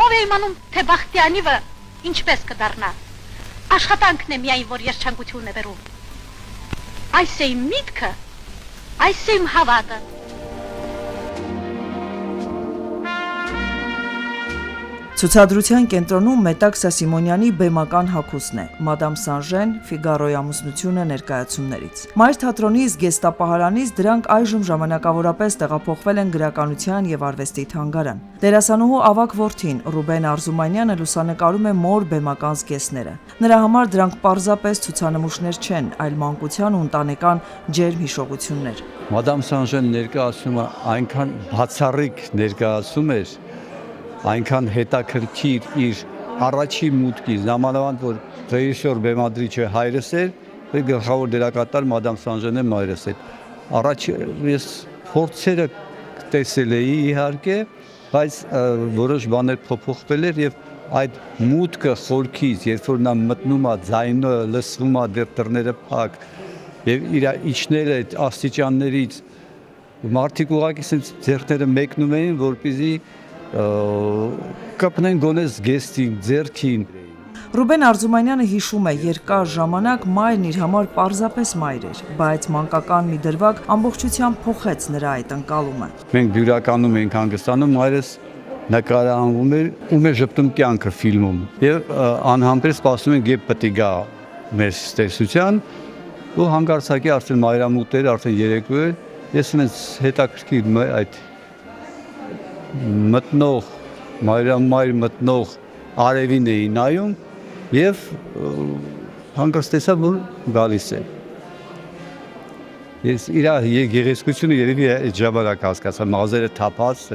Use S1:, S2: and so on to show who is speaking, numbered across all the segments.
S1: ով է իմանում, թե Բախտյանիվը ինչպես կդառնա։ Աշխատանքն է միայն, որ երջանկություն է բերում։ Այս է իմ միտքը, այս է իմ հավատը։
S2: Ցուցադրության կենտրոնում Մետաքսա Սիմոնյանի բեմական հագուստն է, Մադամ Սանժեն, Ֆիգարոյի ամուսնությունը ներկայացումներից։ Մայր թատրոնի զգեստապահարանից դրանք այժմ ժամանակավորապես տեղափոխվել են գրականության եւ արվեստի թանգարան։ Դերասանուհու ավագ որդին Ռուբեն Արզումանյանը լուսանկարում է մոր բեմական զգեստները։ Նրա համար դրանք պարզապես ցուցանմուշներ չեն, այլ մանկության ու ընտանեկան ջերմ հիշողություններ։
S3: Մադամ Սանժեն ներկայացումը այնքան բացառիկ ներկայացում էր, այնքան հետաքրքիր իր առաջի մուտքից, նամանավանդ որ ռեժիսոր բեմադրիչը հայրս էր, գլխավոր դերակատար Մադամ Սանժենը մայրս էր։ Առաջ ես փորձերը տեսել էի իհարկե, բայց որոշ բաներ փոփոխվել էր եւ այդ մուտքը խորքից, երբ որ նա մտնում է, ձայնը լսվում է, դերները փակ եւ իր իջնել այդ աստիճաններից մարդիկ ուղղակի ասենց ձեռները մեկնում էին, որպեսզի կապնեն գոնես գեստին, ձերքին։
S2: Ռուբեն Արզումանյանը հիշում է, երկար ժամանակ մայրն իր համար պարզապես մայր էր, բայց մանկական մի դրվագ ամբողջությամբ փոխեց նրա այդ ընկալումը։
S3: Մենք բյուրականում էինք հանգստանում, մայրս նկարահանվում էր ու մեր ժպտում կյանքը ֆիլմում։ Եվ անհամբեր սպասում ենք, երբ պետք է գա մեր տեսության, ու հանկարծակի արդեն մայրամուտ էր, արդեն երեկո էր, ես ինձ հետաքրքիր այդ մտնող, մայր մտնող արևին էի նայում և հանկարծ տեսա, որ գալիս է։ Ես իր գեղեցկությունը երևի այդ ժամանակ հասկացա, մազերը թափած,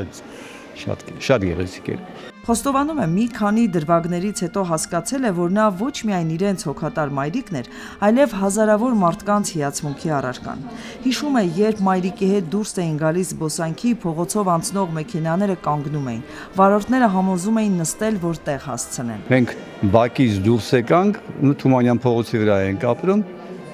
S3: շատ գեղեցիկ էր։
S2: Խոստովանում է, մի քանի դրվագներից հետո հասկացել է, որ նա ոչ միայն իրենց հոգատար մայրիկն էր, այլև հազարավոր մարդկանց հիացմունքի առարկան։ Հիշում է, երբ մայրիկի հետ դուրս էին գալիս զբոսանքի, փողոցով անցնող մեքենաները կանգնում էին։ Վարորդները համոզում էին նստել, որ տեղ հասցնեն։
S3: Մենք Բաքից դուրս եկանք, Թումանյան փողոցի վրա ենք ապրում,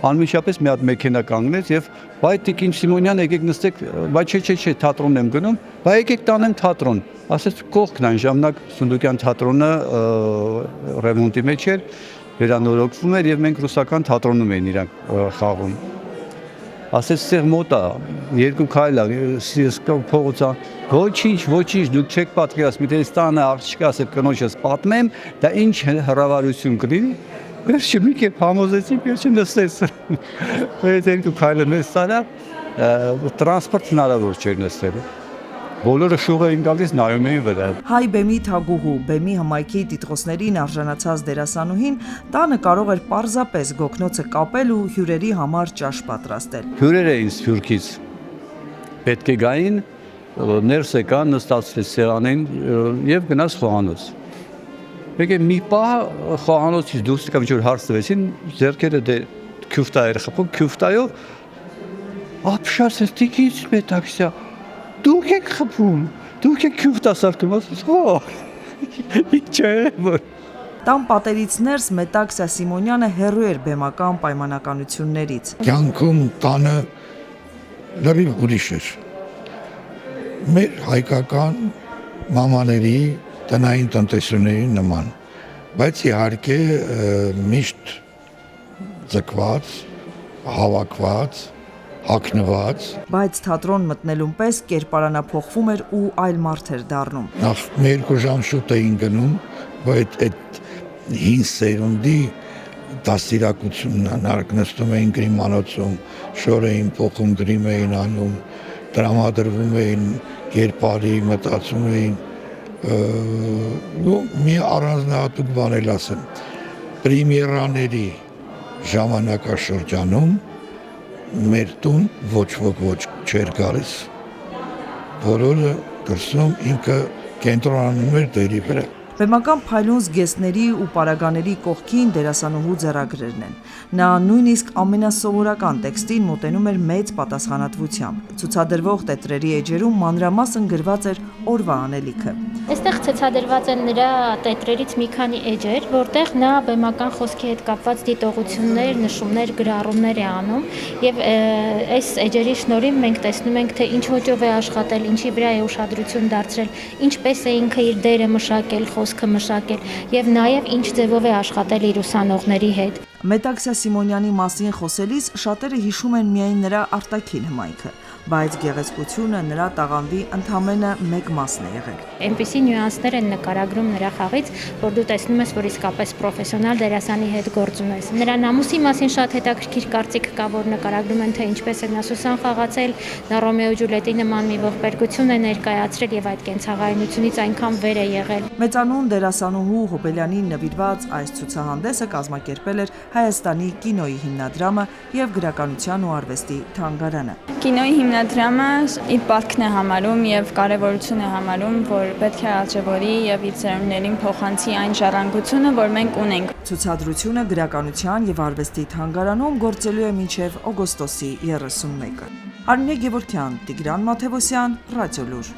S3: անմիջապես մի հատ մեքենա կանգնեց եւ բայ Տիկին Սիմոնյան եկեք նստեք, բայց չէ, թատրոն եմ գնում, բայ եկեք տանեմ թատրոն։ Ասեց կողքն այն ժամանակ Սունդուկյան թատրոնը ռեմոնտի մեջ էր, վերանորոգվում էր եւ մենք ռուսական թատրոնում էին իրանք խաղում։ Ասեց ստեղ մոտ է, երկու քայլ է, ես փողոցա, ոչինչ, դուք չեք պատկերացնում, եթե ստանը աղջիկը ասել կնոջս պատմեմ, դա ինչ հրավառություն կլինի։ Վերջը մի կերպ համոզեցինք, վերջը նստեց։ Այդ երկու քայլը մեզ տարա, տրանսպորտ հնարավոր չէր նստել։ Բոլորը շուռ էին գալիս, նայում էին վրա։
S2: Հայ բեմի թագուհու, բեմի հմայքի տիտղոսներին արժանացած դերասանուհին տանը կարող էր պարզապես գոգնոցը կապել ու հյուրերի համար ճաշ պատրաստել։
S3: Հյուրեր էին Սփյուռքից, պետք է գային, ներս եկան, նստացվեց սեղանին եւ գնաց խոհանոց։ Եկե մի պահ խոհանոցից դուրս եկավ, ինչ որ հարց տվեցին, ձեռքերը դե քյուֆտա էր խփում, քյուֆտայով ապշած տիկից Մետաքսա դուք եք խփում, դուք եք քյուֆտա սարքում, ինչ է որ։
S2: Տան պատերից ներս Մետաքսա Սիմոնյանը հեռու էր բեմական պայմանականություններից։
S4: Կյանքում տանը լրիվ ուրիշ էր։ Մեր հայկական մամաների տնային տնտեսությունների նման, բայց իհարկե միշտ ձգված, հավաքված, հագնված։
S2: Բայց թատրոն մտնելուն պես կերպարանափոխվում էր ու այլ մարդ էր դառնում։
S4: Նախ մի երկու ժամ շուտ էին գնում, բայց այդ հին սերունդի դաստիարակությունն անարգ նստում էին գրիմանոցում, շոր էին փոխում, գրիմ էին անում, տրամադրվում էին կերպարի, մտածում էին մի առանձնահատուկ բան էլ ասեմ, պրեմիերաների ժամանակաշրջանում մեր տուն ոչ ոք չէր գալիս, բոլորը դրսում ինքը կենտրոնանում էր դերի վրա։
S2: Բեմական փայլուն զգեստների ու պարագաների կողքին դերասանուհու ձեռագրերն են։ Նա նույնիսկ իսկ ամենասովորական տեքստին մոտենում էր մեծ պատասխանատվությամբ։ Ցուցադրվող տետրերի էջերում մանրամասն գրված էր օրվա անելիքը։
S5: Այստեղ ցուցադրված են նրա տետրերից մի քանի էջեր, որտեղ նա բեմական խոսքի հետ կապված դիտողություններ, նշումներ, գրառումներ է անում, եւ այս էջերի շնորհիվ մենք տեսնում ենք, թե ինչ ոճով է աշխատել, ինչի վրա է ուշադրություն դարձրել, ինչպես է ինքը իր դերը մշակել, խոսքը մշակել, եւ նաեւ ինչ ձևով է աշխատել իր ուսանողների հետ։
S2: Մետաքսյա Սիմոնյանի մասին խոսելիս շատերը հիշում են միայն նրա արտաքին հմայքը, բայց գեղեցկությունը նրա տաղանդի ընդամենը մեկ մասն է եղել։
S5: Այնպիսի նյուանսներ են նկարագրում նրա խաղից, որ դու տեսնում ես, որ իսկապես պրոֆեսիոնալ դերասանի հետ գործ ունես։ Նրա նամուսի մասին շատ հետաքրքիր կարծիք կա, որ նկարագրում են, թե ինչպես է նա Սուսան խաղացել, նա Ռոմեո Ջուլիետի նման մի ողբերգություն է ներկայացրել եւ այդ կենցաղայնությունից այնքան վեր է եղել։
S2: Մեծանուն դերասանուհու Հոբելյանին նվիրված այս ցուցահանդեսը կազմակերպել էր Հայաստանի կինոյի հիմնադրամը եւ գրականության ու արվեստի թանգարանը։
S6: Կինոյի հիմնադրամը իր պարտքն է համարում եւ կարեւորություն է համարում, որ պետք է արժևորի եւ իր ծերունիներին փոխանցի այն ժառանգությունը, որ մենք ունենք։
S2: Ցուցադրությունը գրականության եւ արվեստի թանգարանում գործելու է մինչեւ օգոստոսի 31-ը։ Արմինե Գևորգյան, Տիգրան Մաթևոսյան, Ռադիոլուր։